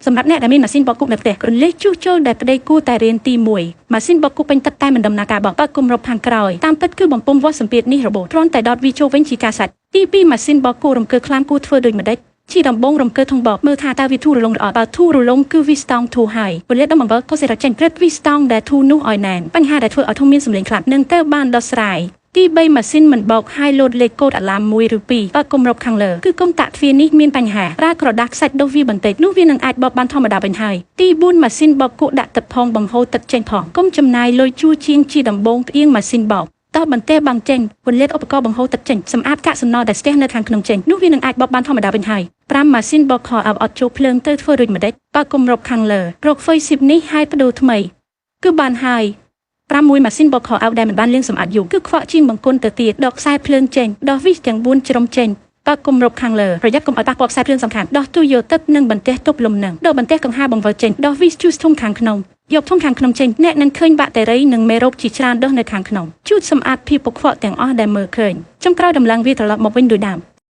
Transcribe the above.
សម្រាប់អ្នកដែលមានម៉ាស៊ីនបោកគក់នៅផ្ទះក្រឡេកជួសជុលដែលប្តីគូតែរៀនទី1ម៉ាស៊ីនបោកគក់ពេញទឹកតែមិនដំណើរការបោកបើគម្របខាងក្រោយតាមពិតគឺបំពង់វាស់សម្ពាធនេះរបូតគ្រាន់តែដតវាចូលវិញជាការសាច់ទី2ម៉ាស៊ីនបោកគក់រំកើខ្លាំងគួរធ្វើដូចម្ដេចជាដំបងរំកើធុងបោកមើលថាតើវាធូររលុងល្អបើធូររលុងគឺវាស្តង់ធូរហើយពលិតដំបង្វិលក៏សេរចេញព្រឹត្តវាស្តង់ដែលធូរនោះឲ្យណែនបញ្ហាដែលធ្វើឲ្យធុងមានសម្លេងខ្លាំងនឹងទៅបានដោះស្រាយទី3ម៉ាស៊ីនមិនបោកហើយលោតលេខកូដអាឡាម1ឬ2បើគម្របខាងលើគឺកុំតាក់ទ្វារនេះមានបញ្ហាប្រើក្រដាសខ្សាច់ដុសវាបន្តិចនោះវានឹងអាចបោកបានធម្មតាវិញហើយទី4ម៉ាស៊ីនបោកគក់ដាក់ទឹកផងបង្ហូរទឹកចេញផងកុំចំណាយលុយជួជាងជាដំបងផ្អៀងម៉ាស៊ីនបោកតើបន្ទះបាំងចេញពន្លត់ឧបករណ៍បង្ហូរទឹកចេញសម្អាតកាកសំណល់ដែលស្ទះនៅខាងក្នុងចេញនោះវានឹងអាចបោកបានធម្មតាវិញហើយ5ម៉ាស៊ីនបោកខោអត់ចូលភ្លើងទៅធ្វើរួចម្ដេចបើគម្របខាងលើរកហ្វុយស៊ីបនេះហើយបដូរថ្មីគឺបានហើយ6ម៉ាស៊ីនបោកខោអោដែលមិនបានលាងសម្អាតយូរគឺខ្វក់ជាងបង្គន់ទៅទៀតដកខ្សែភ្លើងចេញដោះវីសទាំង4ជ្រុំចេញបើគម្របខាងលើប្រយ័ត្នកុំឲ្យប៉ះពាល់ខ្សែភ្លើងសំខាន់ដោះទូយកទឹកនិងបន្ទះទប់លំនឹងដកបន្ទះកង្ហារបង្វិលចេញដោះវីសជូសធុងខាងក្នុងយកធុងខាងក្នុងចេញអ្នកនឹងឃើញបាក់តេរីនិងមេរោគជាច្រើនដុះនៅខាងក្នុងជូតសម្អាតភាពកខ្វក់ទាំងអស់ដែលមើលឃើញចុងក្រោយដំឡើងវាត្រឡប់មកវិញដូចដើម